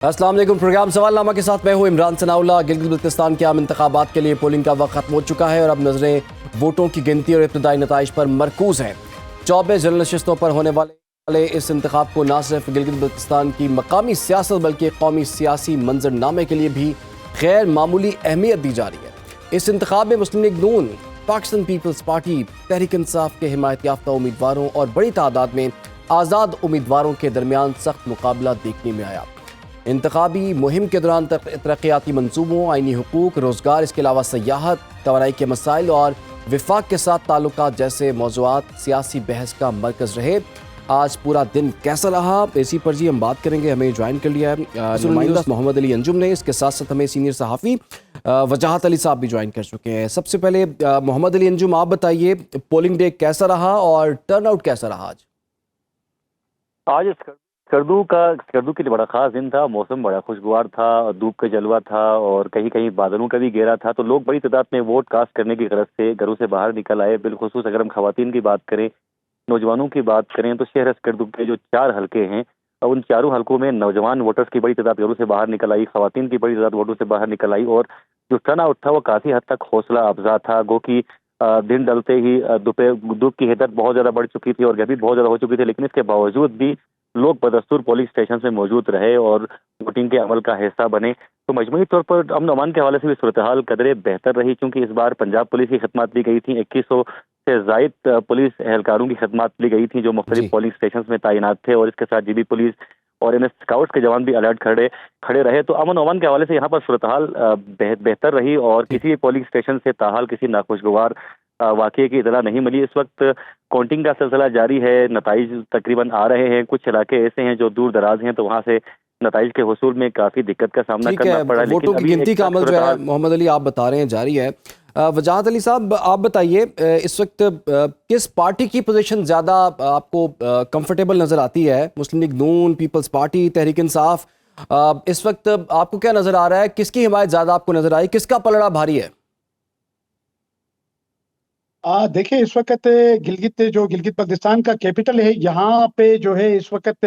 अस्सलाम वालेकुम। प्रोग्राम सवालनामा के साथ मैं हूँ इमरान सनाउल्लाह। गिलगित बल्तिस्तान के आम इंतखाबात के लिए पोलिंग का वक्त खत्म हो चुका है और अब नजरें वोटों की गिनती और इब्तदाई नताइज पर मरकूज हैं। 24 जनरल नशिस्तों पर होने वाले इस इंतखाब को न सिर्फ गिलगित बल्तिस्तान की मकामी सियासत बल्कि कौमी सियासी मंजरनामे के लिए भी गैर मामूली अहमियत दी जा रही है। इस इंतखाब में मुस्लिम लीग नून, पाकिस्तान पीपल्स पार्टी, तहरीक इंसाफ के हिमायत याफ्ता उम्मीदवारों और बड़ी तादाद में आज़ाद उम्मीदवारों के दरमियान सख्त मुकाबला देखने में आया। इंतखाबी मुहिम के दौरान तरक्याती मंसूबों, आइनी हुकूक, रोज़गार, इसके अलावा सयाहत, तवानाई के मसाइल और विफाक के साथ ताल्लुकात जैसे मौज़ूआत सियासी बहस का मरकज़ रहे। आज पूरा दिन कैसा रहा, इसी पर जी हम बात करेंगे। हमें ज्वाइन कर लिया है नुमाइंदा मोहम्मद अली अंजुम ने, इसके साथ साथ हमें सीनियर सहाफ़ी वजाहत अली साहब भी ज्वाइन कर चुके हैं। सबसे पहले मोहम्मद अली अंजुम, आप बताइए पोलिंग डे कैसा रहा और टर्नआउट कैसा रहा आज स्कर्दू के लिए बड़ा खास दिन था। मौसम बड़ा खुशगवार था, धूप का जलवा था और कहीं कहीं बादलों का भी घेरा था। तो लोग बड़ी तादाद में वोट कास्ट करने की गरज से घरों से बाहर निकल आए। बिलखुसूस अगर हम खवातीन की बात करें, नौजवानों की बात करें, तो शहर स्कर्दू के जो 4 हल्के हैं, उन चारों हल्कों में नौजवान वोटर्स की बड़ी तादाद घरों से बाहर निकल आई, खवातीन की बड़ी तादाद वोटों से बाहर निकल आई। और जो टर्नआउट था वो काफी हद तक हौसला अफजा था। गो कि दिन डलते ही धूप की हिद्दत बहुत ज्यादा बढ़ चुकी थी और गर्मी बहुत ज्यादा हो चुकी थी, लेकिन इसके बावजूद भी लोग बदस्तूर पोलिंग स्टेशन में मौजूद रहे और वोटिंग के अमल का हिस्सा बने। तो मजमूई तौर पर अमन अमान के हवाले से भी सूरत हाल कदरे बेहतर रही, क्योंकि इस बार पंजाब पुलिस की खदमात ली गई थी। 2100 से जायद पुलिस एहलकारों की खदमात ली गई थी जो मुख्तलिफ पोलिंग स्टेशन में तैनात थे, और इसके साथ जीबी पुलिस और एनएस स्काउट्स के जवान भी अलर्ट खड़े रहे। तो अमन अमान के हवाले से यहाँ पर सूरत हाल बेहतर रही और किसी भी पोलिंग स्टेशन से ताहाल किसी नाखुशगवार वाकये की इतला नहीं मिली। इस वक्त काउंटिंग का सिलसिला जारी है, नताइज तकरीबन आ रहे हैं। कुछ इलाके ऐसे हैं जो दूर दराज हैं, तो वहाँ से नताइज के हुसूल में काफी दिक्कत का सामना करना पड़ा। वोटों की गिनती का अमल जो है मोहम्मद अली आप बता रहे हैं जारी है। वजाहत अली साहब, आप बताइए इस वक्त किस पार्टी की पोजीशन ज़्यादा आपको कंफर्टेबल नज़र आती है? मुस्लिम लीग नून, पीपल्स पार्टी, तहरीक इंसाफ, इस वक्त आपको क्या नज़र आ रहा है? किसकी हिमायत ज़्यादा आपको नज़र आई, किसका पलड़ा भारी है? देखिए, इस वक्त गिलगित बल्तिस्तान का कैपिटल है, यहाँ पे जो है इस वक्त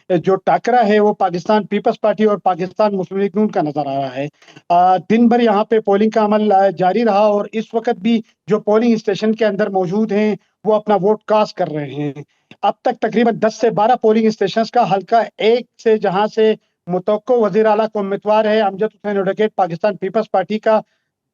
जो टाकरा है वो पाकिस्तान पीपल्स पार्टी और पाकिस्तान मुस्लिम लीग नून का नजर आ रहा है। दिन भर यहाँ पे पोलिंग का अमल जारी रहा और इस वक्त भी जो पोलिंग स्टेशन के अंदर मौजूद हैं वो अपना वोट कास्ट कर रहे हैं। अब तक तकरीबन 10 से 12 पोलिंग स्टेशन का हल्का एक से जहाँ से मुतवक्को वजीर आला का उम्मीदवार है Amjad Hussain advocate Pakistan peoples party का,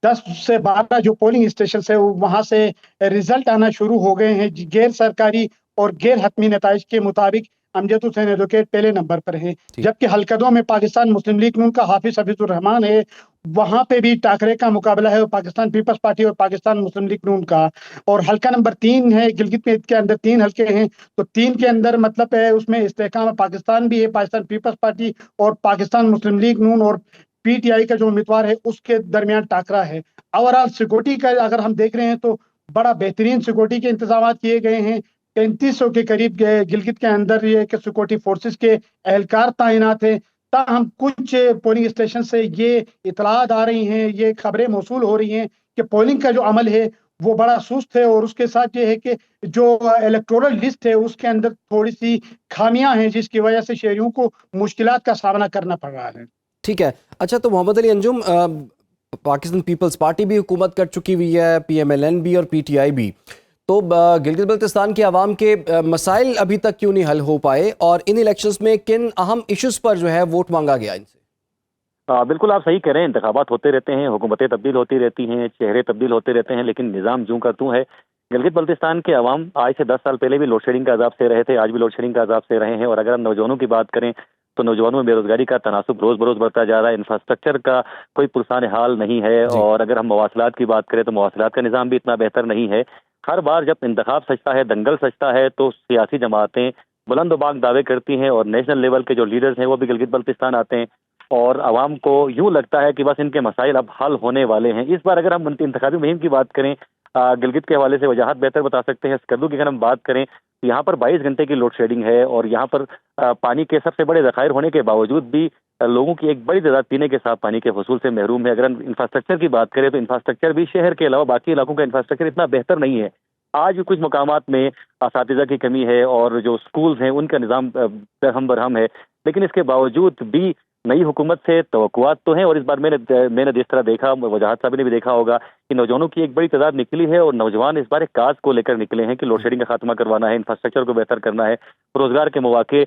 10 से 12 जो पोलिंग स्टेशन है वहां से रिजल्ट आना शुरू हो गए हैं। गैर सरकारी और गैर हतमी नताइज के मुताबिक अमजद हुसैन एडवोकेट पहले नंबर पर है, जबकि हल्कदों में पाकिस्तान मुस्लिम लीग नून का हाफिज हफीजुर रहमान है। वहां पे भी टाकरे का मुकाबला है पाकिस्तान पीपल्स पार्टी और पाकिस्तान मुस्लिम लीग नून का। और हल्का नंबर 3 है गिलगित में, के अंदर 3 हल्के हैं, तो 3 के अंदर मतलब है उसमें इस्तेहकाम पाकिस्तान भी है, पाकिस्तान पीपल्स पार्टी और पाकिस्तान मुस्लिम लीग नून और पीटीआई का जो उम्मीदवार है उसके दरमियान टाकरा है। ओवरऑल सिक्योरिटी का अगर हम देख रहे हैं तो बड़ा बेहतरीन सिक्योरिटी के इंतजाम किए गए हैं। 3500 के करीब गिलगित के अंदर ये सिक्योरिटी फोर्सेस के एहलकार तैनात हैं। ताहम कुछ पोलिंग स्टेशन से ये इतलात आ रही हैं, ये खबरें मौसूल हो रही हैं कि पोलिंग का जो अमल है वो बड़ा सुस्त है और उसके साथ ये है कि जो इलेक्टोरल लिस्ट है उसके अंदर थोड़ी सी खामियां हैं जिसकी वजह से शहरियों को मुश्किलात का सामना करना पड़ रहा है। ठीक है, अच्छा, तो मोहम्मद अली अंजुम, पाकिस्तान पीपल्स पार्टी भी हुकूमत कर चुकी हुई है, पीएमएलएन भी और पीटीआई भी, तो गिलगित बल्तिस्तान के अवाम के मसाइल अभी तक क्यों नहीं हल हो पाए और इन इलेक्शंस में किन अहम इश्यूज पर जो है वोट मांगा गया इनसे? बिल्कुल आप सही कह रहे हैं। इंतखाबात होते रहते हैं, हुकूमतें तब्दील होती रहती हैं, चेहरे तब्दील होते रहते हैं, लेकिन निज़ाम जूं का तूं है। गिलगित बल्तिस्तान के अवाम आज से 10 साल पहले भी लोड शेडिंग का अजाब से रहे थे, आज भी लोड शेडिंग का अजाब से रहे हैं। और अगर हम नौजवानों की बात करें तो नौजवानों में बेरोजगारी का तनासुब रोज बरोज बढ़ता जा रहा है, इंफ्रास्ट्रक्चर का कोई पुरसान हाल नहीं है। और अगर हम मवासलात की बात करें तो मवासलात का निज़ाम भी इतना बेहतर नहीं है। हर बार जब इंतखाब सजता है, दंगल सजता है, तो सियासी जमातें बुलंद-ओ-बाग दावे करती हैं और नेशनल लेवल के जो लीडर्स हैं वो भी गिलगित बल्तिस्तान आते हैं और आवाम को यूं लगता है कि बस इनके मसाइल अब हल होने वाले हैं। इस बार अगर हम इंतखाबी मुहिम की बात करें, गिलगित के हवाले से वजाहत बेहतर बता सकते हैं। स्कर्दू की अगर हम बात करें तो यहाँ पर 22 घंटे की लोड शेडिंग है और यहाँ पर पानी के सबसे बड़े ज़खायर होने के बावजूद भी लोगों की एक बड़ी तादाद पीने के साफ पानी के हुसूल से महरूम है। अगर हम इंफ्रास्ट्रक्चर की बात करें तो इंफ्रास्ट्रक्चर भी शहर के अलावा बाकी इलाकों का इंफ्रास्ट्रक्चर इतना बेहतर नहीं है। आज भी कुछ मकामात में असातिज़ा की कमी है और जो स्कूल्स हैं उनका निज़ाम दरहम बरहम है, लेकिन इसके बावजूद भी नई हुकूमत से तवक्कुआत तो हैं, और इस बार मैंने जिस तरह देखा, वजाहत साहब ने भी देखा होगा कि नौजवानों की एक बड़ी तादाद निकली है, और नौजवान इस बार एक काज को लेकर निकले हैं कि लोड शेडिंग का खात्मा करवाना है, इंफ्रास्ट्रक्चर को बेहतर करना है, रोजगार के मौके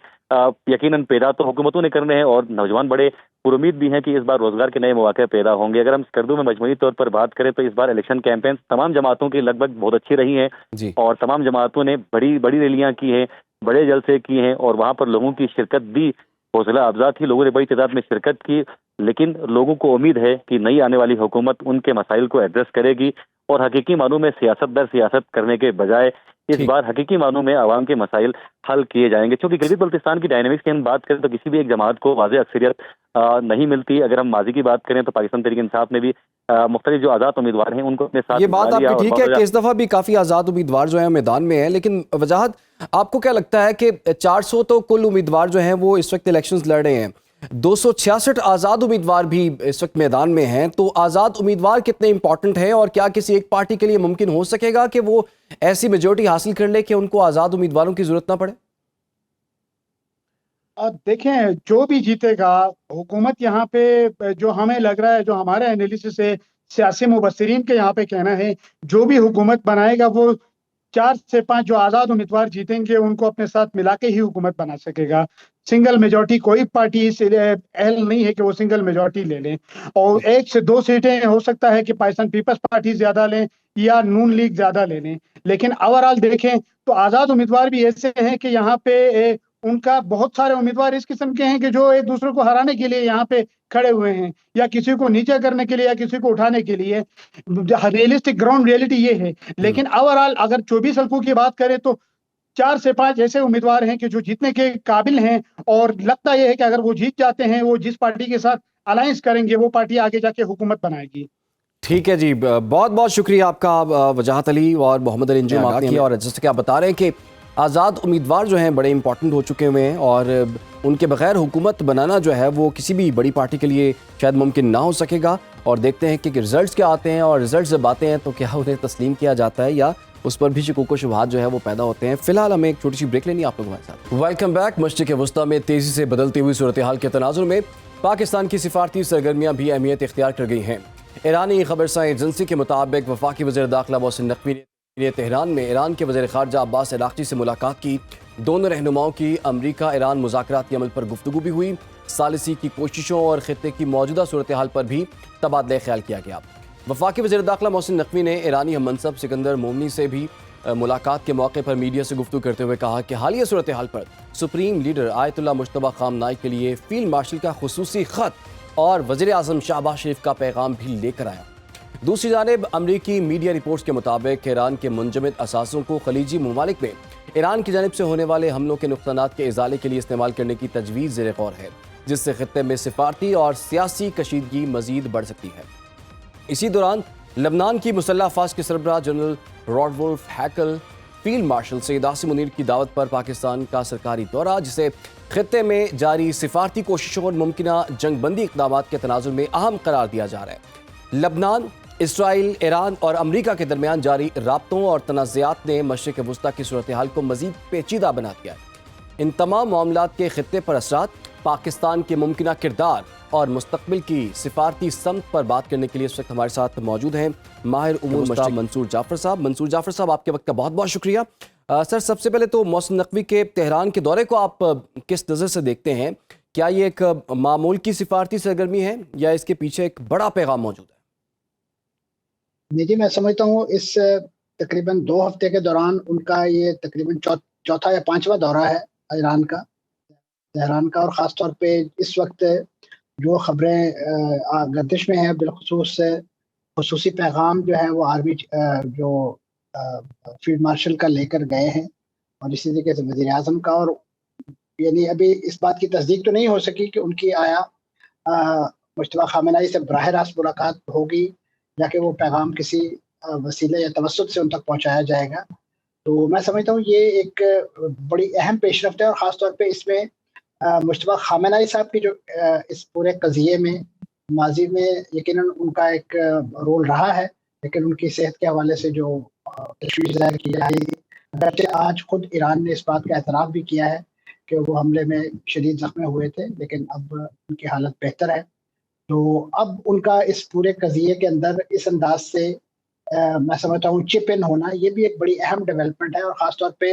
यकीनन पैदा तो हुकूमतों ने करने हैं, और नौजवान बड़े पुरुमीद भी हैं कि इस बार रोजगार के नए मौके पैदा होंगे। अगर हम स्कर्दू में मजमूई तौर पर बात करें तो इस बार इलेक्शन कैंपेन तमाम जमातों की लगभग बहुत अच्छी रही हैं, जी। और तमाम जमातों ने बड़ी बड़ी रैलियां की हैं, बड़े जलसे किए हैं, और वहां पर लोगों की शिरकत भी हौसला अफजा थी, लोगों ने बड़ी तादाद में शिरकत की। लेकिन लोगों को उम्मीद है कि नई आने वाली हुकूमत उनके मसाइल को एड्रेस करेगी, और हकीकी मानों में सियासत दर सियासत करने के बजाय इस ठीक। बार हकीकी मानों में आवाम के मसाइल हल किए जाएंगे। क्योंकि गिलगित बल्तिस्तान की डायनेमिक्स की हम बात करें तो किसी भी एक जमात को वाज़े अक्सरियत नहीं मिलती। अगर हम माजी की बात करें तो पाकिस्तान तहरीक इंसाफ ने भी मुख्तलिफ जो आज़ाद उम्मीदवार हैं उनको अपने साथ ये मिला बात लिया, आपकी और ठीक है बहुत कि इस दफा भी काफी आजाद उम्मीदवार जो है मैदान में है, लेकिन वजाहत आपको क्या लगता है कि 400 तो कुल उम्मीदवार जो हैं वो इस वक्त इलेक्शंस लड़ रहे हैं, 266 आजाद उम्मीदवार भी इस वक्त मैदान में हैं, तो आजाद उम्मीदवार कितने इंपॉर्टेंट हैं और क्या किसी एक पार्टी के लिए मुमकिन हो सकेगा कि वो ऐसी मेजोरिटी हासिल कर ले कि उनको आजाद उम्मीदवारों की जरूरत ना पड़े? अब देखें, जो भी जीतेगा हुकूमत यहाँ पे, जो हमें लग रहा है, जो हमारे एनालिसिस है, सियासी मुबस्सिरीन के यहाँ पे कहना है, जो भी हुकूमत बनाएगा वो 4 से 5 जो आज़ाद उम्मीदवार जीतेंगे उनको अपने साथ मिला के ही हुकूमत बना सकेगा। सिंगल मेजॉरिटी कोई पार्टी इस अहल नहीं है कि वो सिंगल मेजॉरिटी ले लें, और 1 से 2 सीटें हो सकता है कि पाकिस्तान पीपल्स पार्टी ज़्यादा लें या नून लीग ज़्यादा ले लें। लेकिन ओवरऑल देखें तो आज़ाद उम्मीदवार भी ऐसे हैं कि यहाँ पे उनका बहुत सारे उम्मीदवार इस किस्म के हैं कि जो एक दूसरे को हराने के लिए यहाँ पे खड़े हुए हैं, या किसी को नीचे करने के लिए या किसी को उठाने के लिए। रियलिस्टिक ग्राउंड रियलिटी ये है। लेकिन ओवरऑल अगर 24 हल्कों की बात करें तो 4 से 5 ऐसे उम्मीदवार हैं कि जो जीतने के काबिल हैं, और लगता यह है कि अगर वो जीत जाते हैं, वो जिस पार्टी के साथ अलायंस करेंगे वो पार्टी आगे जाके हुकूमत बनाएगी। ठीक है जी, बहुत बहुत शुक्रिया आपका वजाहत अली और मोहम्मद अली इंजम आपने, और जैसे कि आप बता रहे हैं कि आज़ाद उम्मीदवार जो हैं बड़े इंपॉर्टेंट हो चुके हुए हैं, और उनके बगैर हुकूमत बनाना जो है वो किसी भी बड़ी पार्टी के लिए शायद मुमकिन ना हो सकेगा। और देखते हैं कि रिजल्ट्स क्या आते हैं, और रिजल्ट जब आते हैं तो क्या उन्हें तस्लीम किया जाता है या उस पर भी शकूक व शुबहात जो है वो पैदा होते हैं। फिलहाल हमें एक छोटी सी ब्रेक लेनी है आप लोगों के साथ। Welcome back. मशरिक़ वस्ता में तेज़ी से बदलती हुई सूरत हाल के तनाजुर में पाकिस्तान की सिफारती सरगर्मियाँ भी अहमियत इख्तियार कर गई हैं। ईरानी खबरसां एजेंसी के मुताबिक वफाकी वज़ीर दाखिला मोहसिन नकवी ने तेहरान में ईरान के वज़ीर ख़ारजा अब्बास अराग़ची से मुलाकात की। दोनों रहनुमाओं की अमरीका ईरान मुज़ाकराती अमल पर गुफ्तगू भी हुई। सालिसी की कोशिशों और ख़ित्ते की मौजूदा सूरत हाल पर भी तबादला ख्याल किया गया। वफाकी वज़ीर दाखिला मोहसिन नकवी ने ईरानी हम मनसब सिकंदर मोमनी से भी मुलाकात के मौके पर मीडिया से गुफ्तगू करते हुए कहा कि हालिया सूरत हाल पर सुप्रीम लीडर आयतुल्लाह मुश्तबा खामनाई के लिए फील्ड मार्शल का खुसूसी ख़त और वज़ीर आज़म शहबाज शरीफ का पैगाम भी लेकर आया। दूसरी जानिब अमरीकी मीडिया रिपोर्ट्स के मुताबिक ईरान के मुंजमद असासों को खलीजी ममालिक में ईरान की जानिब से होने वाले हमलों के नुकसानात के इजाले के लिए इस्तेमाल करने की तजवीज़ ज़ेर गौर है, जिससे खित्ते में सिफारती और सियासी कशीदगी मज़ीद बढ़ सकती है। इसी दौरान लबनान की मुसल्लह अफवाज के सरबराह general Rodolphe Haykal field marshal Syed Asim Munir की दावत पर पाकिस्तान का सरकारी दौरा, जिसे खित्ते में जारी सिफारती कोशिशों और मुमकिना जंगबंदी इक़दामात के तनाजुर में अहम करार दिया जा रहा है। लबनान, इसराइल, ईरान और अमरीका के दरमियान जारी राब्तों और तनाज़ात ने मशरिक़ वस्ता की सूरत हाल को मज़ीद पेचीदा बना दिया है। इन तमाम मामलात के खित्ते पर असरात, पाकिस्तान के मुमकिना किरदार और मुस्तकबिल की सिफारती समत पर बात करने के लिए इस वक्त हमारे साथ मौजूद हैं माहिर उमूर मशरिक़ मंसूर जाफ़र साहब। मंसूर जाफ़र साहब, आपके वक्त का बहुत बहुत शुक्रिया। सर, सबसे पहले तो मोहसिन नकवी के तेहरान के दौरे को आप किस नज़र से देखते हैं? क्या ये एक मामूल की सिफारती सरगर्मी है या इसके पीछे एक बड़ा पैगाम मौजूद है? जी, मैं समझता हूँ इस तकरीबन 2 हफ्ते के दौरान उनका ये तकरीबन चौथा या 5वां दौरा है ईरान का, तेहरान का। और ख़ास तौर पे इस वक्त जो ख़बरें गर्दिश में हैं, बिलखुसूस खुसूसी पैगाम जो है वो आर्मी जो फील्ड मार्शल का लेकर गए हैं, और इसी तरीके से वज़ीर आज़म का। और यानी अभी इस बात की तस्दीक तो नहीं हो सकी कि उनकी आया मुश्तबा खामेनेई से बराह रास्त मुलाकात होगी या कि वो पैगाम किसी वसीले या तवस्सुत से उन तक पहुँचाया जाएगा। तो मैं समझता हूँ ये एक बड़ी अहम पेशरफ्त है, और ख़ास तौर पे इसमें मुश्तबा खामेनेई साहब की जो इस पूरे कज़िये में माजी में यकीनन उनका एक रोल रहा है, लेकिन उनकी सेहत के हवाले से जो तशवीश ज़ाहिर की जाए, अगरचे आज खुद ईरान ने इस बात का एतराफ़ भी किया है कि वो हमले में शदीद ज़ख्मी हुए थे, लेकिन अब उनकी हालत बेहतर है। तो अब उनका इस पूरे कज़िये के अंदर इस अंदाज़ से मैं समझता हूँ चिप इन होना, ये भी एक बड़ी अहम डेवलपमेंट है। और ख़ास तौर पे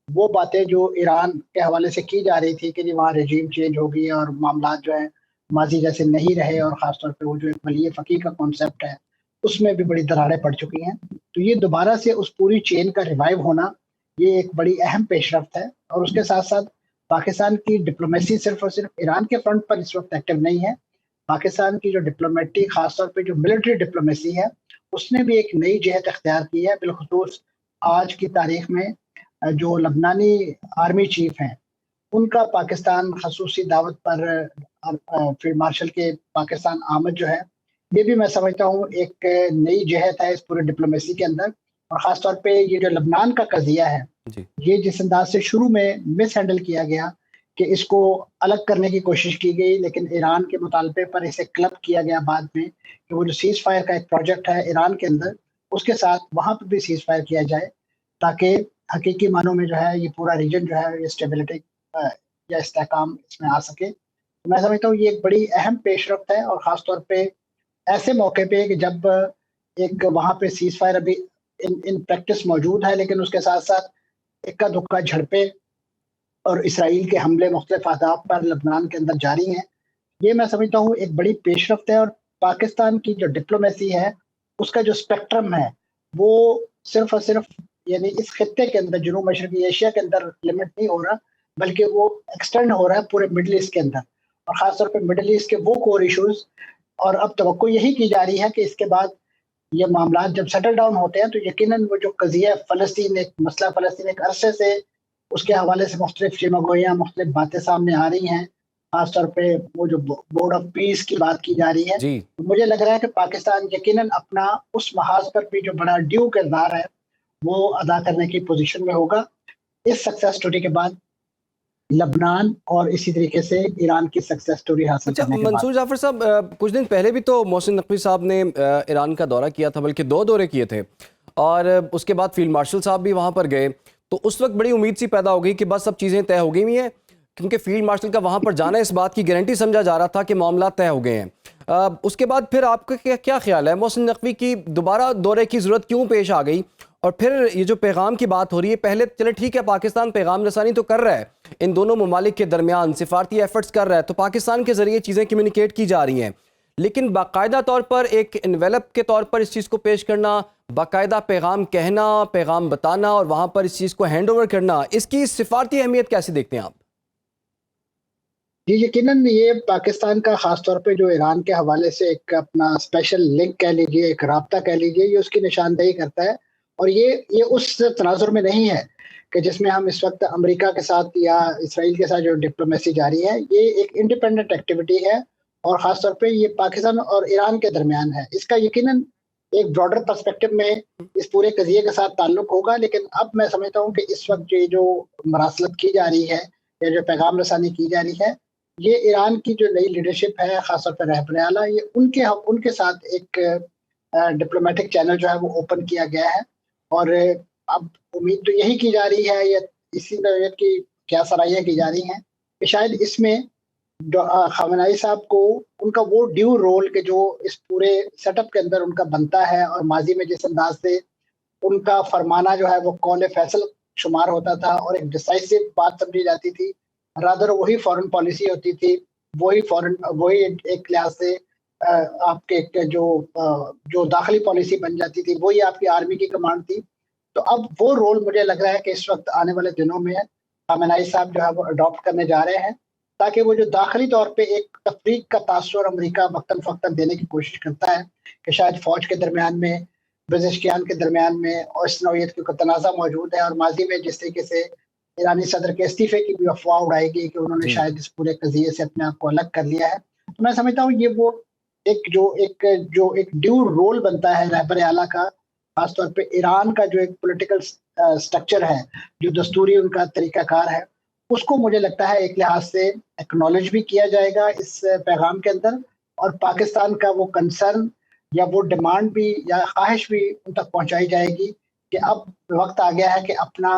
वो बातें जो ईरान के हवाले से की जा रही थी कि जी वहाँ रेजीम चेंज हो गई और मामलात जो हैं माज़ी जैसे नहीं रहे, और ख़ास तौर पे वो जो एक वली फ़कीह का कॉन्सेप्ट है, उसमें भी बड़ी दरारें पड़ चुकी हैं। तो ये दोबारा से उस पूरी चेन का रिवाइव होना, ये एक बड़ी अहम पेशरफ्त है। और उसके साथ-साथ पाकिस्तान की डिप्लोमेसी सिर्फ़ और सिर्फ़ ईरान के फ्रंट पर इस वक़्त एक्टिव नहीं है। पाकिस्तान की जो डिप्लोमेटिक ख़ास तौर पे जो मिलिट्री डिप्लोमेसी है, उसने भी एक नई जिहत इख्तियार की है। बिलख़ुसूस आज की तारीख़ में जो लबनानी आर्मी चीफ़ हैं, उनका पाकिस्तान ख़ुसूसी दावत पर फील्ड मार्शल के पाकिस्तान आमद जो है, ये भी मैं समझता हूँ एक नई जिहत है इस पूरी डिप्लोमेसी के अंदर। और ख़ास तौर पे ये जो लबनान का कज़िया है, जी। ये जिस अंदाज़ से शुरू में मिसहैंडल किया गया कि इसको अलग करने की कोशिश की गई, लेकिन ईरान के मुतालबे पर इसे क्लब किया गया बाद में कि वो जो सीज़ फायर का एक प्रोजेक्ट है ईरान के अंदर, उसके साथ वहाँ पे भी सीज़ फायर किया जाए, ताकि हकीकी मानों में जो है ये पूरा रीजन जो है ये स्टेबिलिटी या इस्तेहकाम इसमें आ सके। तो मैं समझता हूँ ये एक बड़ी अहम पेशरफ्त है। और ख़ास तौर पे ऐसे मौके पे कि जब एक वहाँ पे सीज़ फायर अभी इन प्रैक्टिस मौजूद है, लेकिन उसके साथ-साथ इक्का-दुक्का झड़पें और इसराइल के हमले मुख्तलिफ अहदाफ पर लबनान के अंदर जारी हैं। ये मैं समझता हूँ एक बड़ी पेशरफ्त है। और पाकिस्तान की जो डिप्लोमेसी है, उसका जो स्पेक्ट्रम है, वो सिर्फ़ और सिर्फ़ यानी इस खित्ते के अंदर जनूब मशरक़ी एशिया के अंदर लिमिट नहीं हो रहा, बल्कि वो एक्सटेंड हो रहा है पूरे मिडल ईस्ट के अंदर, और ख़ास तौर पे मिडल ईस्ट के वो कोर इश्यूज़। और अब तवक्को यही की जा रही है कि इसके बाद ये मामलात जब सेटल डाउन होते हैं, तो यकीनन वो जो कज़िया फ़लस्तीन, एक मसला फ़लस्तीन एक अरसे से उसके हवाले से मुख्तलिफ शिमागोइयाँ, मुख्तलिफ बातें सामने आ रही हैं। ख़ास तौर पे वो जो बोर्ड ऑफ पीस की बात की जा रही है। जी। तो मुझे लग रहा है कि पाकिस्तान यकीनन अपना उस महाज़ पर भी जो बड़ा ड्यू किरदार है, वो अदा करने की पोज़ीशन में होगा। इस सक्सेस स्टोरी के बाद लबनान और इसी तरीके से ईरान की सक्सेस स्टोरी हासिल अच्छा करने के बाद। मंसूर जाफर साहब, कुछ दिन पहले भी तो मोहसिन नकवी साहब ने ईरान का दौरा किया था, बल्कि 2 दौरे किए थे, और उसके बाद फील्ड मार्शल साहब भी वहाँ पर गए। तो उस वक्त बड़ी उम्मीद सी पैदा हो गई कि बस सब चीज़ें तय हो गई हुई हैं, क्योंकि फील्ड मार्शल का वहाँ पर जाना इस बात की गारंटी समझा जा रहा था कि मामला तय हो गए हैं। उसके बाद फिर आपका क्या ख्याल है, मोहसिन नकवी की दोबारा दौरे की ज़रूरत क्यों पेश आ गई? और फिर ये जो पैगाम की बात हो रही है, पहले चले ठीक है पाकिस्तान पैगाम रसानी तो कर रहा है, इन दोनों ममालिक के दरमियान सिफारती एफर्ट्स कर रहा है, तो पाकिस्तान के ज़रिए चीज़ें कम्युनिकेट की जा रही हैं, लेकिन बाकायदा तौर पर एक इन्वेलप के तौर पर इस चीज़ को पेश करना, बाकायदा पैगाम कहना, पैगाम बताना और वहाँ पर इस चीज़ को हैंड ओवर करना, इसकी सिफारती अहमियत कैसे देखते हैं आप? जी, यकीनन ये पाकिस्तान का ख़ास तौर पे जो ईरान के हवाले से एक अपना स्पेशल लिंक कह लीजिए, एक राब्ता कह लीजिए, ये उसकी निशानदेही करता है। और ये उस तनाज़ुर में नहीं है कि जिसमें हम इस वक़्त अमेरिका के साथ या इसराइल के साथ जो डिप्लोमेसी जारी है, ये एक इंडिपेंडेंट एक्टिविटी है। और ख़ास तौर पे ये पाकिस्तान और ईरान के दरमियान है। इसका यकीनन एक ब्रॉडर पर्सपेक्टिव में इस पूरे कज़िये के साथ ताल्लुक होगा, लेकिन अब मैं समझता हूँ कि इस वक़्त ये जो मरासलत की जा रही है या जो पैगाम रसानी की जा रही है, ये ईरान की जो नई लीडरशिप है, ख़ासतौर पे रहबरे आला, ये उनके साथ एक डिप्लोमेटिक चैनल जो है वो ओपन किया गया है। और अब उम्मीद तो यही की जा रही है, या इसी नौयत की क्या सराहियाँ की जा रही हैं कि शायद इसमें ख़ामेनेई साहब को उनका वो ड्यू रोल के जो इस पूरे सेटअप के अंदर उनका बनता है, और माज़ी में जिस अंदाज़ से उनका फरमाना जो है वो कौल फैसल शुमार होता था और एक डिसाइसिव बात समझी जाती थी, रादर वही फॉरेन पॉलिसी होती थी, वही एक लिहाज से आपके जो दाखिली पॉलिसी बन जाती थी, वही आपकी आर्मी की कमांड थी। तो अब वो रोल मुझे लग रहा है कि इस वक्त आने वाले दिनों में ख़ामेनेई साहब जो है वो अडॉप्ट करने जा रहे हैं, ताकि वो जो दाखिली तौर पे एक तफरीक का तासुर अमेरिका वक्तन फ़क्तन देने की कोशिश करता है कि शायद फ़ौज के दरमियान में, पज़ेशकियान के दरमियान में और इस नौयत की तनाज़ा मौजूद है। और माज़ी में जिस तरीके से ईरानी सदर के इस्तीफ़े की भी अफ़वाह उड़ाई गई कि उन्होंने जी। शायद इस पूरे कज़िये से अपने आप को अलग कर लिया है। तो मैं समझता हूँ ये वो एक ड्यू रोल बनता है रहबरे आला का, ख़ास तौर पे ईरान का जो एक पॉलिटिकल स्ट्रक्चर है, जो दस्तूरी उनका तरीक़ाकार है, उसको मुझे लगता है एक लिहाज से एक्नॉलेज भी किया जाएगा इस पैगाम के अंदर, और पाकिस्तान का वो कंसर्न या वो डिमांड भी या ख़्वाहिश भी उन तक पहुँचाई जाएगी कि अब वक़्त आ गया है कि अपना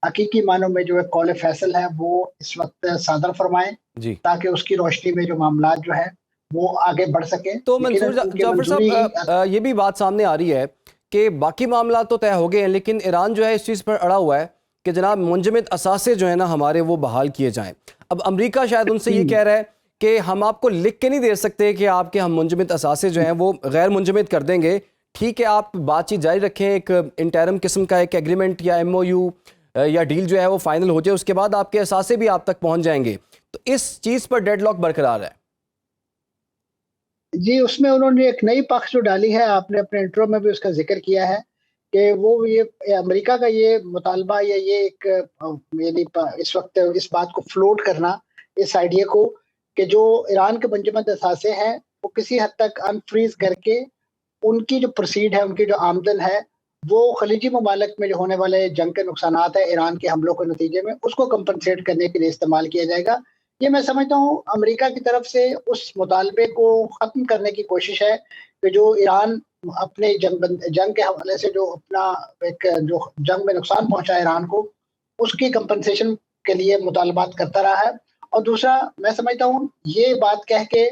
हकीकी मानों में जो है कौल फैसल है वो इस वक्त सादर फरमाएं, जी। ताकि उसकी रोशनी में जो मामला जो है वो आगे बढ़ सके। तो यकीनन मंसूर उनकी जाफर मंजूरी साहब, ये भी बात सामने आ रही है कि बाकी मामला तो तय हो गए हैं, लेकिन ईरान जो है इस चीज़ पर अड़ा हुआ है कि जनाब मुंजमद असासे जो है ना हमारे, वो बहाल किए जाएं। अब अमेरिका शायद उनसे ये कह रहा है कि हम आपको लिख के नहीं दे सकते कि आपके हम मुंजमद असासे जो हैं वो गैर मुंजमद कर देंगे। ठीक है, आप बातचीत जारी रखें, एक इंटरम किस्म का एक एग्रीमेंट या MOU या डील जो है वो फाइनल हो जाए, उसके बाद आपके असासे भी आप तक पहुंच जाएंगे। तो इस चीज़ पर डेडलॉक बरकरार है। जी, उसमें उन्होंने एक नई पक्ष जो डाली है, आपने अपने इंट्रो में भी उसका जिक्र किया है कि वो ये अमेरिका का ये मुतालबा या ये एक यानी इस वक्त इस बात को फ्लोट करना, इस आइडिया को कि जो ईरान के मुंजमद असासे हैं वो किसी हद तक अनफ्रीज करके उनकी जो प्रोसीड है, उनकी जो आमदन है, वो खलीजी ममालिक में जो होने वाले जंग के नुकसानात है ईरान के हमलों के नतीजे में, उसको कंपनसेट करने के लिए इस्तेमाल किया जाएगा। ये मैं समझता हूँ अमेरिका की तरफ से उस मुतालबे को ख़त्म करने की कोशिश है कि जो ईरान अपने जंग के हवाले से जो अपना एक जो जंग में नुकसान पहुँचा ईरान को, उसकी कंपनसेशन के लिए मुतालबात करता रहा है। और दूसरा मैं समझता हूँ ये बात कह के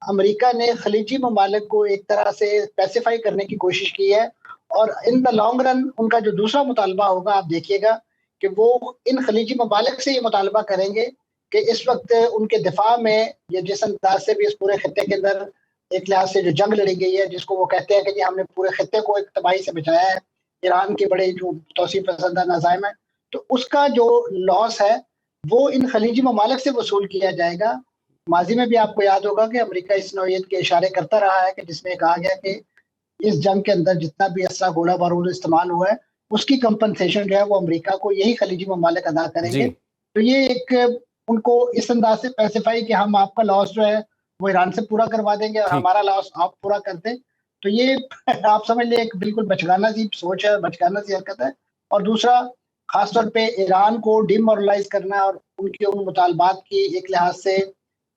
अमेरिका ने खलीजी ममालिक को एक तरह से पैसिफाई करने की कोशिश की है, और इन द लॉन्ग रन उनका जो दूसरा मुतालबा होगा, आप देखिएगा कि वो इन खलीजी ममालिक से ये मुतालबा करेंगे कि इस वक्त उनके दिफा में ये जिस अंदाज से भी इस पूरे खत्ते के अंदर एक लिहाज से जो जंग लड़ी गई है, जिसको वो कहते हैं कि जी हमने पूरे खत्ते को एक तबाही से बचाया है, ईरान के बड़े जो तौसीफ पसंद नज़ाइम है, तो उसका जो लॉस है वो इन खलीजी ममालिक से वसूल किया जाएगा। माजी में भी आपको याद होगा कि अमेरिका इस नौयत के इशारे करता रहा है कि जिसमें कहा गया कि इस जंग के अंदर जितना भी असला गोला बारूद इस्तेमाल हुआ है उसकी कंपनसेशन जो है वो अमेरिका को यही खलीजी ममालिक अदा करेंगे। जी। तो ये एक उनको इस अंदाज से पैसिफाई कि हम आपका लॉस जो है वो ईरान से पूरा करवा देंगे और ठीक। हमारा लॉस आप पूरा कर दें। तो ये आप समझ लें एक बिल्कुल बचकाना सी सोच है, बचकाना सी हरकत है। और दूसरा खासतौर पे ईरान को डिमोरलाइज करना और उनके उन मुतालबात की एक लिहाज से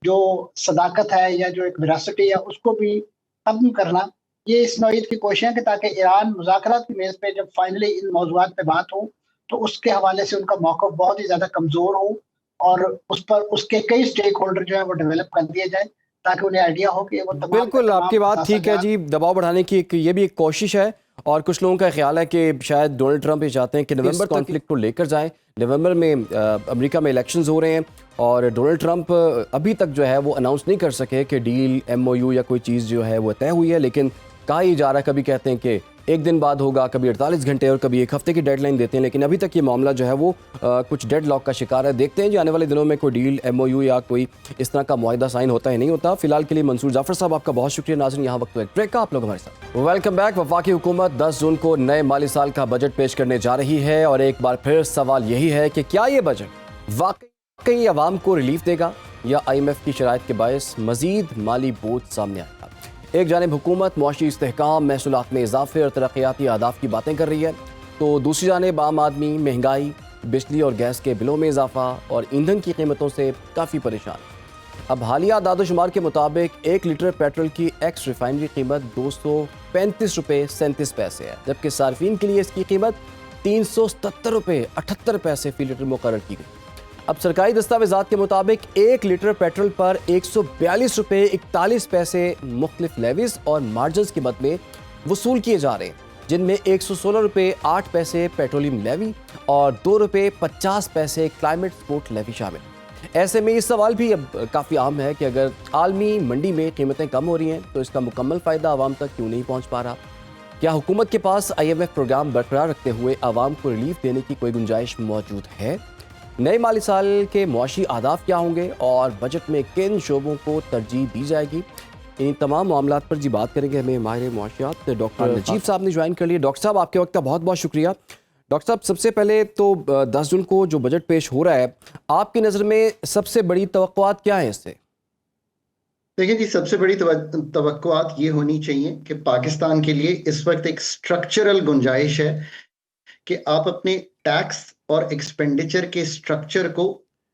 जो सदाकत है या जो एक विरासती है उसको भी खत्म करना, ये इस नौयत की कोशिश है कि ताकि ईरान मुज़ाकरात की मेज़ पे जब फाइनली इन मौज़ूआत पे बात हो तो उसके हवाले से उनका मौक़िफ़ बहुत ही ज़्यादा कमज़ोर हो और उस पर उसके कई स्टेक होल्डर जो है वो डेवलप कर दिए जाए, ताकि उन्हें आइडिया हो कि वो तमाम बिल्कुल आपकी बात ठीक है जी, दबाव बढ़ाने की ये भी एक कोशिश है। और कुछ लोगों का ख्याल है कि शायद डोनाल्ड ट्रंप ये चाहते हैं कि नवंबर कॉन्फ्लिक्ट को लेकर जाएं। नवंबर में अमेरिका में इलेक्शंस हो रहे हैं और डोनाल्ड ट्रंप अभी तक जो है वो अनाउंस नहीं कर सके कि डील MOU या कोई चीज़ जो है वो तय हुई है, लेकिन कहा ही जा रहा है, कभी कहते हैं कि एक दिन बाद होगा, कभी 48 घंटे और कभी एक हफ्ते की डेडलाइन देते हैं, लेकिन अभी तक ये मामला जो है वो कुछ डेडलॉक का शिकार है। देखते हैं जी आने वाले दिनों में कोई डील MOU या कोई इस तरह का मुआहदा साइन होता है नहीं होता। फिलहाल के लिए मंसूर जाफर साहब आपका बहुत शुक्रिया। नाज़रीन यहाँ वक्त एक ब्रेक का, आप लोग हमारे साथ। Welcome back. वफाकी हुकूमत 10 जून को नए माली साल का बजट पेश करने जा रही है और एक बार फिर सवाल यही है कि क्या ये बजट वाकई आवाम को रिलीफ देगा या IMF की शराइत के बायस मजीद माली बोझ सामने आएगा। एक जानिब हुकूमत मुआशी इस्तेहकाम, महसूलात में इजाफे और तरक्याती अहदाफ की बातें कर रही है, तो दूसरी जानिब आम आदमी महंगाई, बिजली और गैस के बिलों में इजाफा और ईंधन की कीमतों से काफ़ी परेशान। अब हालिया दादोशुमार के मुताबिक 1 लीटर पेट्रोल की एक्स रिफाइनरी कीमत 235 रुपये 37 पैसे है, जबकि सार्फिन के लिए इसकी कीमत 377 रुपये 78 पैसे फी लीटर मुकर्रर की गई। अब सरकारी दस्तावेजात के मुताबिक 1 लीटर पेट्रोल पर 142 रुपये 41 पैसे मुख्तलिफ लेवीज और मार्जिन्स की मद में वसूल किए जा रहे हैं, जिनमें 116 रुपये 8 पैसे पेट्रोलियम लेवी और 2 रुपये 50 पैसे क्लाइमेट सपोर्ट लेवी शामिल। ऐसे में ये सवाल भी अब काफ़ी आम है कि अगर आलमी मंडी में कीमतें कम हो रही हैं तो इसका मुकम्मल फ़ायदा आवाम तक क्यों नहीं पहुँच पा रहा। क्या हुकूमत के पास IMF प्रोग्राम बरकरार रखते हुए आवाम को रिलीफ देने की कोई गुंजाइश मौजूद है? नए माली साल के मुआशी अहदाफ क्या होंगे और बजट में किन शोबों को तरजीह दी जाएगी, इन तमाम मामलात पर जी बात करेंगे। हमें माहिर मुआशियात डॉक्टर नजीब साहब ने ज्वाइन कर लिए। डॉक्टर साहब आपके वक्त का बहुत बहुत शुक्रिया। डॉक्टर साहब सबसे पहले तो 10 जून को जो बजट पेश हो रहा है, आपकी नज़र में सबसे बड़ी तवक्कुआत क्या है इससे? देखिए जी, सबसे बड़ी तवक्कुआत ये होनी चाहिए कि पाकिस्तान के लिए इस वक्त एक स्ट्रक्चरल गुंजाइश है कि आप अपने टैक्स और एक्सपेंडिचर के स्ट्रक्चर को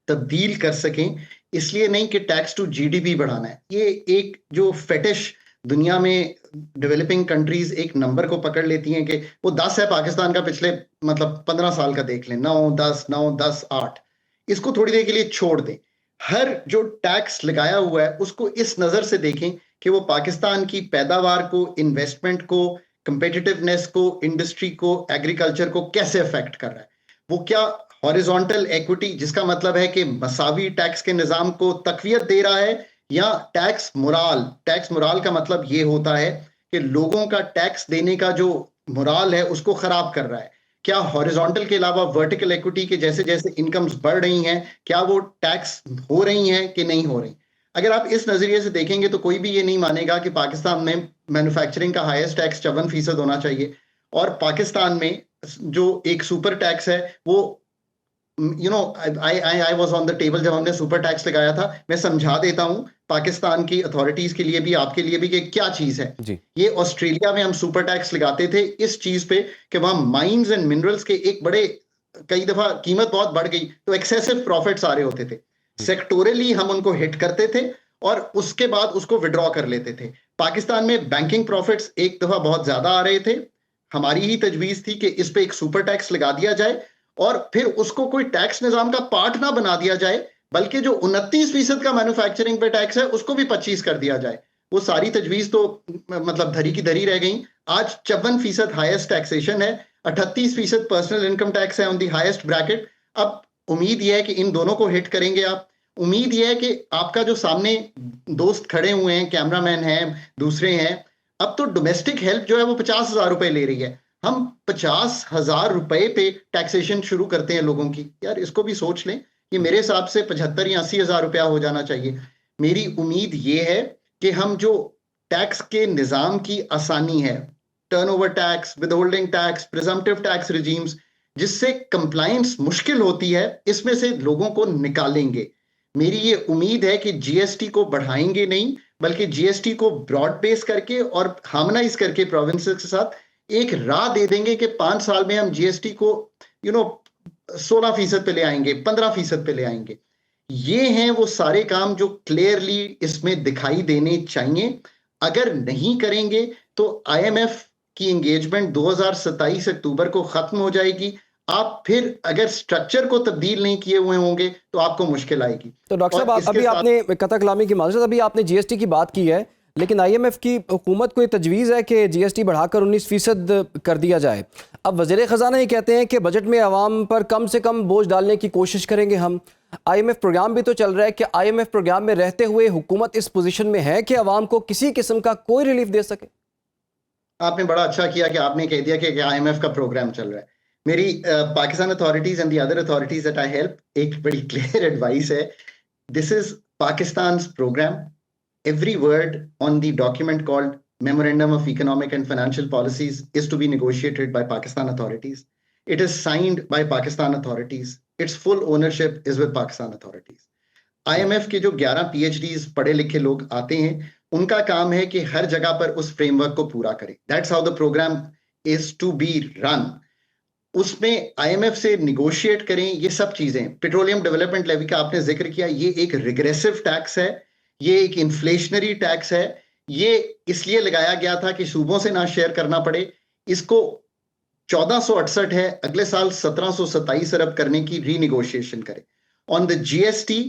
तब्दील कर सकें। इसलिए नहीं कि टैक्स टू GDP बढ़ाना है, ये एक जो फेटिश दुनिया में डेवलपिंग कंट्रीज एक नंबर को पकड़ लेती हैं कि वो 10 है पाकिस्तान का, पिछले मतलब 15 साल का देख लें, 9, 10, 8, इसको थोड़ी देर के लिए छोड़ दें। हर जो टैक्स लगाया हुआ है उसको इस नजर से देखें कि वो पाकिस्तान की पैदावार को, इन्वेस्टमेंट को, कंपेटिटिवनेस को, इंडस्ट्री को, एग्रीकल्चर को कैसे अफेक्ट कर रहा है। वो क्या हॉरिजॉन्टल इक्विटी, जिसका मतलब है कि मसावी टैक्स के निजाम को तकवीत दे रहा है, या टैक्स मोराल का मतलब ये होता है कि लोगों का टैक्स देने का जो मोराल है उसको खराब कर रहा है। क्या हॉरिजॉन्टल के अलावा वर्टिकल इक्विटी के जैसे जैसे इनकम्स बढ़ रही हैं, क्या वो टैक्स हो रही हैं कि नहीं हो रही। अगर आप इस नजरिए से देखेंगे तो कोई भी ये नहीं मानेगा कि पाकिस्तान में मैन्युफैक्चरिंग का हाईएस्ट टैक्स 54% होना चाहिए, और पाकिस्तान में जो एक सुपर टैक्स है वो I was on the table जब हमने सुपर टैक्स लगाया था। मैं समझा देता हूं पाकिस्तान की अथॉरिटीज के लिए भी, आपके लिए भी, कि क्या चीज है जी। ये। ऑस्ट्रेलिया में हम सुपर टैक्स लगाते थे इस चीज पे कि वहां माइंस एंड मिनरल्स के एक बड़े, कई दफा कीमत बहुत बढ़ गई तो एक्सेसिव प्रॉफिट्स आ रहे होते थे, सेक्टोरली हम उनको हिट करते थे और उसके बाद उसको विड्रॉ कर लेते थे। पाकिस्तान में बैंकिंग प्रॉफिट्स एक दफा बहुत ज्यादा आ रहे थे, हमारी ही तजवीज थी कि इस पे एक सुपर टैक्स लगा दिया जाए और फिर उसको कोई टैक्स निजाम का पार्ट ना बना दिया जाए, बल्कि जो 29% का मैन्युफैक्चरिंग पे टैक्स है उसको भी 25 कर दिया जाए। वो सारी तजवीज तो मतलब धरी की धरी रह गई। आज 54% हाईएस्ट टैक्सेशन है, 38% पर्सनल इनकम टैक्स है ऑन दी हाईएस्ट ब्रैकेट। अब उम्मीद यह है कि इन दोनों को हिट करेंगे आप। उम्मीद यह है कि आपका जो सामने दोस्त खड़े हुए हैं, कैमरामैन हैं, दूसरे हैं, अब तो डोमेस्टिक हेल्प जो है वो 50,000 रुपए ले रही है। हम 50,000 रुपए पे टैक्सेशन शुरू करते हैं लोगों की। यार इसको भी सोच लें, ये मेरे हिसाब से 75 या 80,000 रुपया हो जाना चाहिए। मेरी उम्मीद ये है कि हम जो टैक्स के निजाम की आसानी है, turnover tax, withholding tax, presumptive tax regimes, जिससे कंप्लायंस मुश्किल होती है, इसमें से लोगों को निकालेंगे। मेरी ये उम्मीद है कि जीएसटी को बढ़ाएंगे नहीं, बल्कि जीएसटी को ब्रॉड बेस करके और हार्मोनाइज करके प्रोविंसेस के साथ एक राह दे देंगे कि 5 साल में हम जीएसटी को 16% पे ले आएंगे, 15% पे ले आएंगे। ये हैं वो सारे काम जो क्लियरली इसमें दिखाई देने चाहिए। अगर नहीं करेंगे तो आईएमएफ की एंगेजमेंट 2027 अक्टूबर को खत्म हो जाएगी। आप फिर अगर स्ट्रक्चर को तब्दील नहीं किए हुए होंगे तो आपको मुश्किल आएगी। तो डॉक्टर साहब, अभी आपने कथा कलामी की माजरत, अभी आपने जीएसटी की बात की है, लेकिन आईएमएफ की हुकूमत को ये तजवीज़ है कि जीएसटी बढ़ाकर 19% कर दिया जाए। अब वज़ीर ख़जाना ये कहते हैं कि बजट में आवाम पर कम से कम बोझ डालने की कोशिश करेंगे हम। आईएमएफ प्रोग्राम भी तो चल रहा है कि आईएमएफ प्रोग्राम में रहते हुए हुकूमत इस पोजीशन में है कि आवाम को किसी किस्म का कोई रिलीफ दे सके। आपने बड़ा अच्छा किया कि आपने कह दिया कि आईएमएफ का प्रोग्राम चल रहा है। मेरी Pakistan authorities and the other authorities that I help, एक बड़ी क्लियर एडवाइस है। This is Pakistan's program. Every word on the document called Memorandum of Economic and Financial Policies is to be negotiated by Pakistan authorities. It is signed by Pakistan authorities. Its full ownership is with Pakistan authorities. IMF के जो 11 PhDs पढ़े लिखे लोग आते हैं, उनका काम है कि हर जगह पर उस फ्रेमवर्क को पूरा करें। That's how the program is to be run. उसमें IMF से निगोशिएट करें ये सब चीजें। पेट्रोलियम डेवलपमेंट लेवी का आपने जिक्र किया, ये एक रिग्रेसिव टैक्स है, ये एक इन्फ्लेशनरी टैक्स है। ये इसलिए लगाया गया था कि सूबों से ना शेयर करना पड़े। इसको 1468 है, अगले साल 1727 अरब करने की रीनिगोशिएशन करें। ऑन द जीएसटी